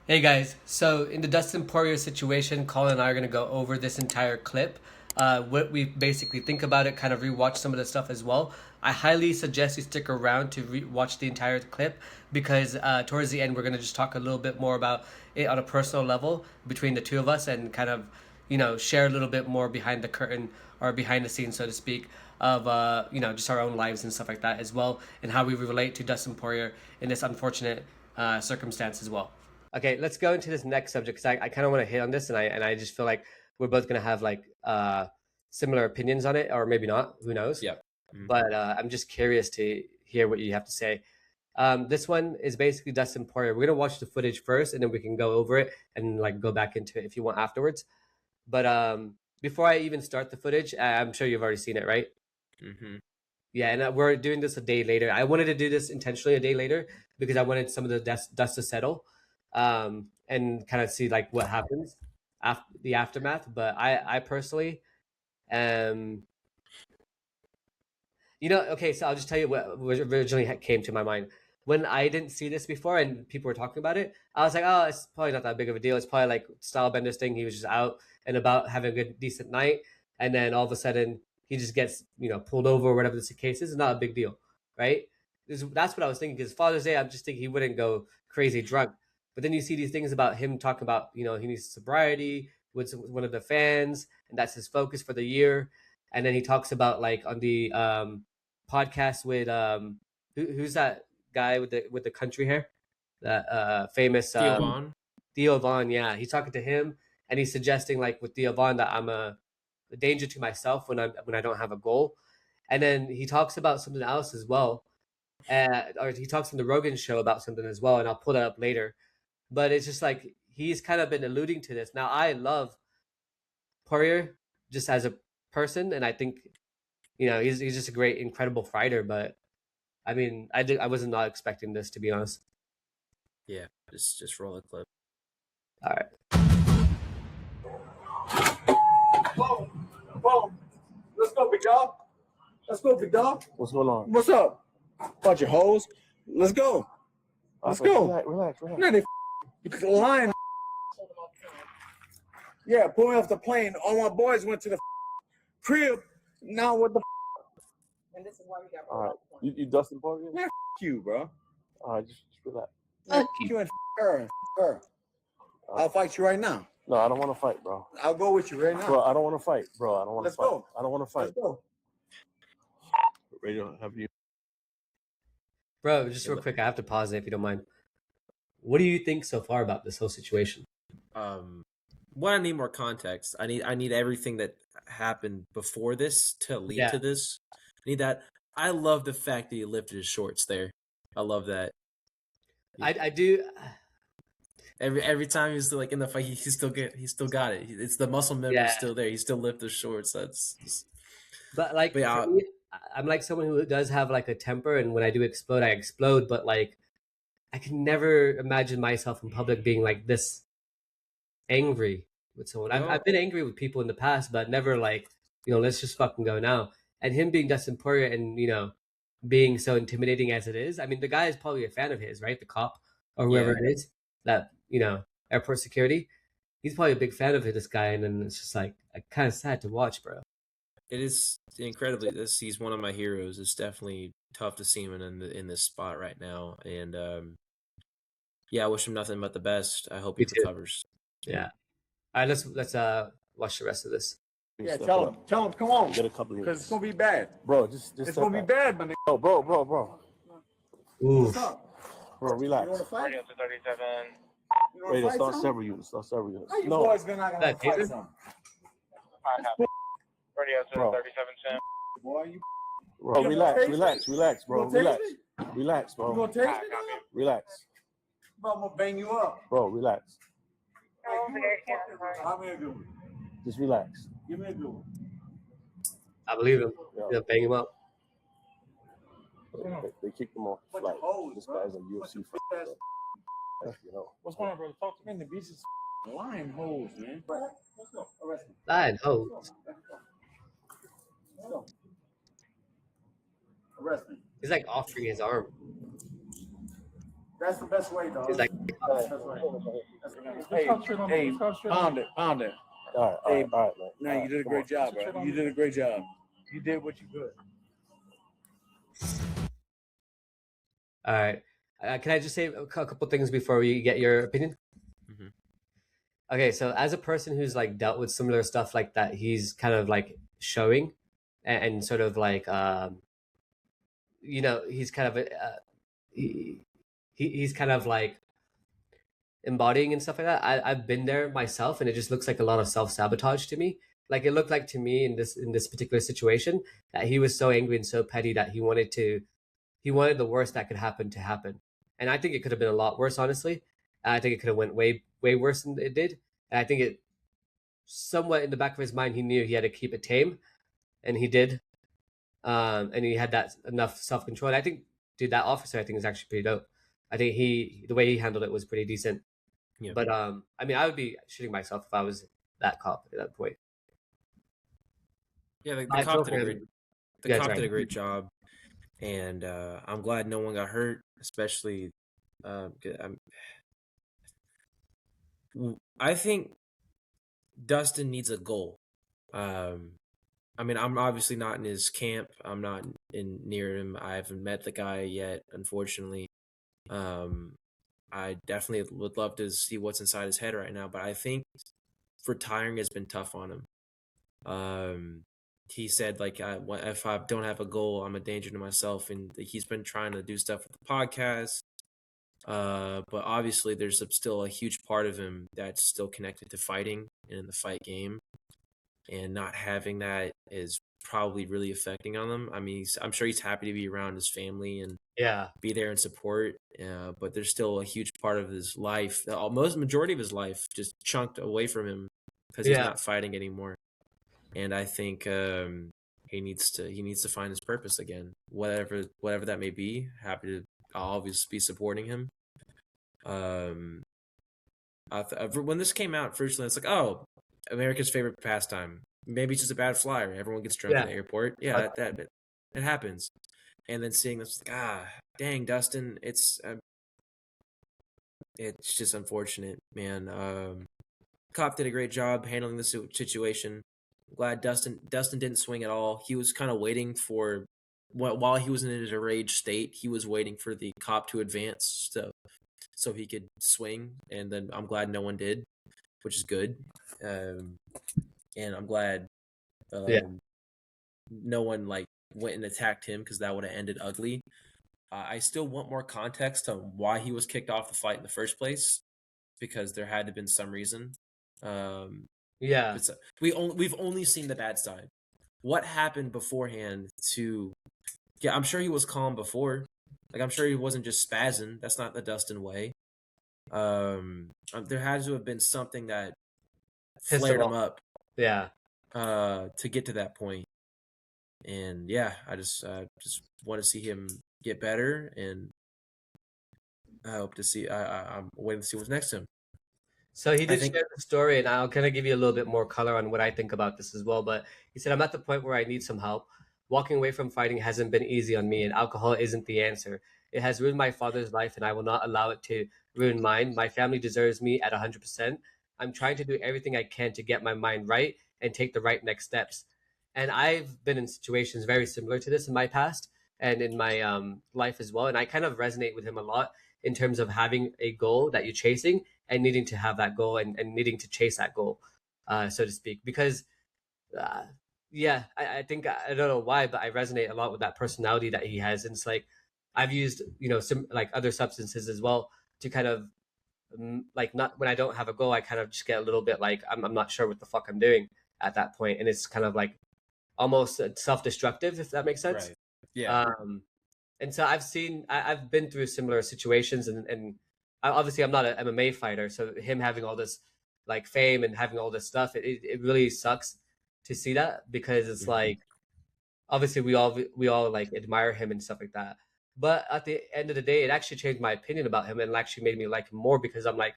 Hey guys, so in the Dustin Poirier situation, Colin and I are going to go over this entire clip, what we basically think about it, kind of rewatch some of the stuff as well. I highly suggest you stick around to watch the entire clip because towards the end we're going to just talk a little bit more about it on a personal level between the two of us and kind of, share a little bit more behind the curtain or behind the scenes, so to speak, of, just our own lives and stuff like that as well, and how we relate to Dustin Poirier in this unfortunate circumstance as well. Okay, let's go into this next subject because I kind of want to hit on this, and I just feel like we're both gonna have like similar opinions on it, or maybe not. Who knows? Yeah. Mhm. But I'm just curious to hear what you have to say. This one is basically Dustin Poirier. We're gonna watch the footage first, and then we can go over it and like go back into it if you want afterwards. But before I even start the footage, I'm sure you've already seen it, right? Mm-hmm. Yeah, and we're doing this a day later. I wanted to do this intentionally a day later because I wanted some of the dust to settle, and kind of see like what happens after the aftermath. But I personally, um, okay. So I'll just tell you what originally came to my mind when I didn't see this before, and people were talking about it. I was like, oh, it's probably not that big of a deal. It's probably like Stylebender's thing. He was just out and about having a good, decent night, and then all of a sudden he just gets pulled over or whatever the case is. It's not a big deal, right? That's what I was thinking. Because Father's Day, I'm just thinking he wouldn't go crazy drunk. But then you see these things about him talking about he needs sobriety with one of the fans, and that's his focus for the year. And then he talks about like on the podcast with who's that guy with the country hair, that famous Theo Vaughn. Theo Vaughn. Yeah, he's talking to him, and he's suggesting like with Theo Vaughn that I'm a danger to myself when I don't have a goal. And then he talks about something else as well, or he talks on the Rogan show about something as well, and I'll pull that up later. But it's just like he's kind of been alluding to this. Now I love Poirier just as a person, and I think he's just a great, incredible fighter. But I mean, I was not expecting this, to be honest. Yeah, just roll the clip. All right. Whoa, whoa. Let's go, big dog. Let's go, big dog. What's going on? What's up? Bunch of hoes. Let's go. Let's go. Relax. No, they lying. Yeah, pull me off the plane. All my boys went to the crib. Now what the And this is why we got All right. You Dustin Poirier? man, you, bro. All right, just relax. Fuck You and her. I'll fight you right now. No, I don't want to fight, bro. I'll go with you right now. Bro, I don't want to fight, bro. I don't want to Let's fight. go. I don't want to fight. Let's go. Radio, have you? Bro, just real quick, I have to pause it if you don't mind. What do you think so far about this whole situation? One, I need more context. I need everything that happened before this to lead to this. I need that. I love the fact that he lifted his shorts there. I love that. I do. Every time he's like in the fight, he still got it. It's the muscle memory still there. He still lifts his shorts. But like, for me, I'm like someone who does have like a temper, and when I do explode, I explode. But like, I can never imagine myself in public being like this angry with someone. I've been angry with people in the past, but never like, let's just fucking go now. And him being Dustin Poirier and being so intimidating as it is, I mean, the guy is probably a fan of his, right? The cop or whoever it is that airport security. He's probably a big fan of this guy, and then it's just like kind of sad to watch, bro. It is incredibly. He's one of my heroes. It's definitely tough to see him in this spot right now, and I wish him nothing but the best. I hope he recovers. Yeah. All right, let's watch the rest of this. Yeah, tell him, come on. Get a couple of Because it's gonna be bad. Bro, just It's gonna be bad, man. Oh, bro. Ooh. What's up? Bro, relax. You wanna fight? Radio 237. You wanna Radio, fight start some? several units. How you boys been not gonna That fight Taser? some? Radio Bro. 237 Sim. Boy, you Bro, You relax, gonna relax, bro. take Relax. it? Relax, You bro. gonna take Alright, me? copy. Relax. Bro, I'm gonna bang you up. Bro, relax. How many good one? Just relax. Give me a good one. I believe him. Yeah. Bang him up. They kicked him off the Bunch flight. of hoes, This bro. guy's a UFC Bunch of fighter. ass- What's going on, brother? Talk to me. Man, the beach is lying hoes, man. Let's go. Arrest me. Lion, oh, Let's go. Arrest me. he's like offering his arm. That's the best way, dog. He's like, That's the best way. Hey, Pound it. All right, man. Now you did a great job, bro. You did a great job. You did what you could. all right. Can I just say a couple things before we get your opinion? Mhm. Okay, so as a person who's like dealt with similar stuff like that, he's kind of like showing and sort of like he's kind of he's kind of like embodying and stuff like that. I've been there myself, and it just looks like a lot of self-sabotage to me. Like it looked like to me in this particular situation that he was so angry and so petty that he wanted the worst that could happen to happen. And I think it could have been a lot worse, honestly. I think it could have went way worse than it did. And I think it somewhat in the back of his mind he knew he had to keep it tame, and he did. And he had that enough self control. And I think, dude, that officer I think is actually pretty dope. I think the way he handled it was pretty decent. Yeah. But I mean, I would be shooting myself if I was that cop at that point. Yeah, the I cop feel did for a him. great. The Yeah, cop sorry. did a great job, and I'm glad no one got hurt. Especially, I think Dustin needs a goal. I mean, I'm obviously not in his camp. I'm not near him. I haven't met the guy yet, unfortunately. I definitely would love to see what's inside his head right now, but I think retiring has been tough on him. He said like, if I don't have a goal, I'm a danger to myself, and he's been trying to do stuff with the podcast. But obviously, there's still a huge part of him that's still connected to fighting and in the fight game, and not having that is probably really affecting on him. I mean, I'm sure he's happy to be around his family and Yeah. be there and support. But there's still a huge part of his life, the majority of his life, just chunked away from him because he's Yeah. not fighting anymore. And I think he needs to find his purpose again, whatever that may be. I'll always be supporting him. When this came out, first it's like, oh, America's favorite pastime. Maybe it's just a bad flyer. Everyone gets drunk at the airport. Yeah, that it happens. And then seeing this, like, dang, Dustin, it's just unfortunate, man. Cop did a great job handling the situation. I'm glad Dustin didn't swing at all. He was kind of waiting for, while he was in his enraged state, he was waiting for the cop to advance so he could swing. And then I'm glad no one did, which is good. And I'm glad no one like went and attacked him, because that would have ended ugly. I still want more context on why he was kicked off the fight in the first place, because there had to have been some reason. Yeah. We've only seen the bad side. What happened beforehand to? Yeah, I'm sure he was calm before. Like, I'm sure he wasn't just spazzing. That's not the Dustin way. There had to have been something that flared him up. Yeah. To get to that point. And yeah, I just want to see him get better, and I hope to see. I'm waiting to see what's next to him. So he did share the story, and I'll kind of give you a little bit more color on what I think about this as well. But he said, I'm at the point where I need some help. Walking away from fighting hasn't been easy on me, and alcohol isn't the answer. It has ruined my father's life, and I will not allow it to ruin mine. My family deserves me at 100%. I'm trying to do everything I can to get my mind right and take the right next steps. And I've been in situations very similar to this in my past and in my life as well. And I kind of resonate with him a lot in terms of having a goal that you're chasing and needing to have that goal and needing to chase that goal, so to speak. Because, I think, I don't know why, but I resonate a lot with that personality that he has. And it's like, I've used, some like other substances as well to kind of, like, not when I don't have a goal, I kind of just get a little bit like, I'm not sure what the fuck I'm doing at that point. And it's kind of like almost self-destructive, if that makes sense. Right. Yeah. And so I've been through similar situations, and obviously I'm not an MMA fighter, so him having all this like fame and having all this stuff, it really sucks to see that, because it's like, obviously we all like admire him and stuff like that. But at the end of the day, it actually changed my opinion about him, and it actually made me like him more, because I'm like,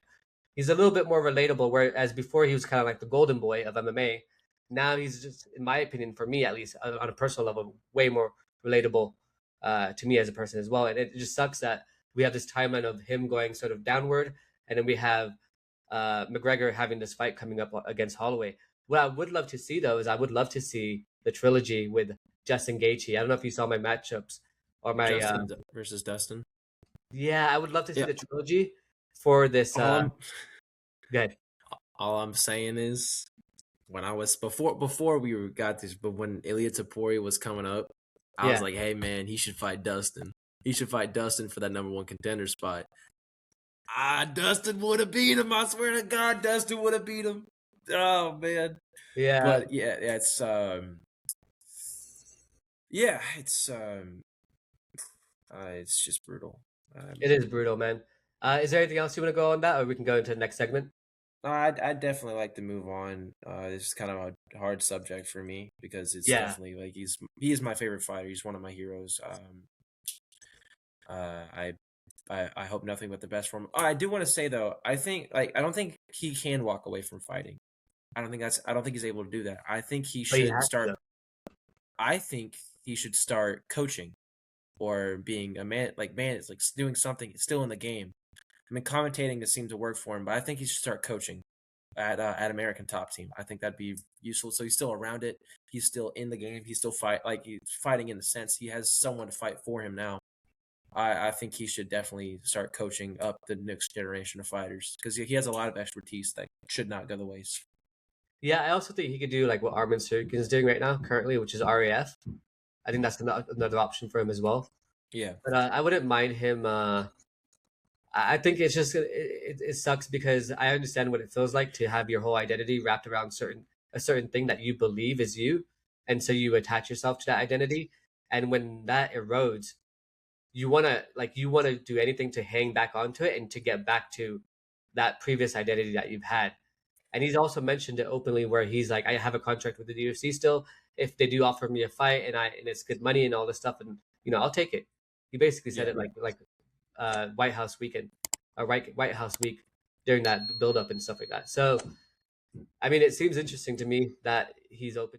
he's a little bit more relatable, whereas before he was kind of like the golden boy of MMA. Now he's just, in my opinion, for me at least, on a personal level, way more relatable to me as a person as well. And it just sucks that we have this timeline of him going sort of downward, and then we have McGregor having this fight coming up against Holloway. What I would love to see though is I would love to see the trilogy with Justin Gaethje. I don't know if you saw my matchups or my Justin versus Dustin. yeah, I would love to see Yeah. the trilogy for this. Good. All I'm saying is, when I was before we got this, but when Ilya Taporia was coming up, I was like, hey man, he should fight Dustin. He should fight Dustin for that number 1 contender spot. Dustin would have beat him. I swear to God, Dustin would have beat him. Oh man. Yeah. But yeah, it's it's just brutal. It is brutal, man. Is there anything else you want to go on that, or we can go into the next segment? I'd definitely like to move on. This is kind of a hard subject for me because it's definitely like he is my favorite fighter. He's one of my heroes. I hope nothing but the best for him. I do want to say though, I don't think he can walk away from fighting. I don't think he's able to do that. I think he should start. I think he should start coaching, or being a man. It's like doing something still in the game. I mean, commentating has seemed to work for him, but I think he should start coaching at American Top Team. I think that'd be useful. So he's still around it. He's still in the game. He's still he's fighting in the sense he has someone to fight for him now. I think he should definitely start coaching up the next generation of fighters because he has a lot of expertise that should not go to waste. Yeah, I also think he could do like what Armin Sirkin is doing right now currently, which is RAF. I think that's another option for him as well. Yeah. But I wouldn't mind him. I think it's just it sucks because I understand what it feels like to have your whole identity wrapped around a certain thing that you believe is you, and so you attach yourself to that identity. And when that erodes, you wanna do anything to hang back onto it and to get back to that previous identity that you've had. And he's also mentioned it openly where he's like, I have a contract with the UFC still. If they do offer me a fight and it's good money and all this stuff, and I'll take it. He basically said it like White House weekend, or White House week during that build up and stuff like that. So, I mean, it seems interesting to me that he's open.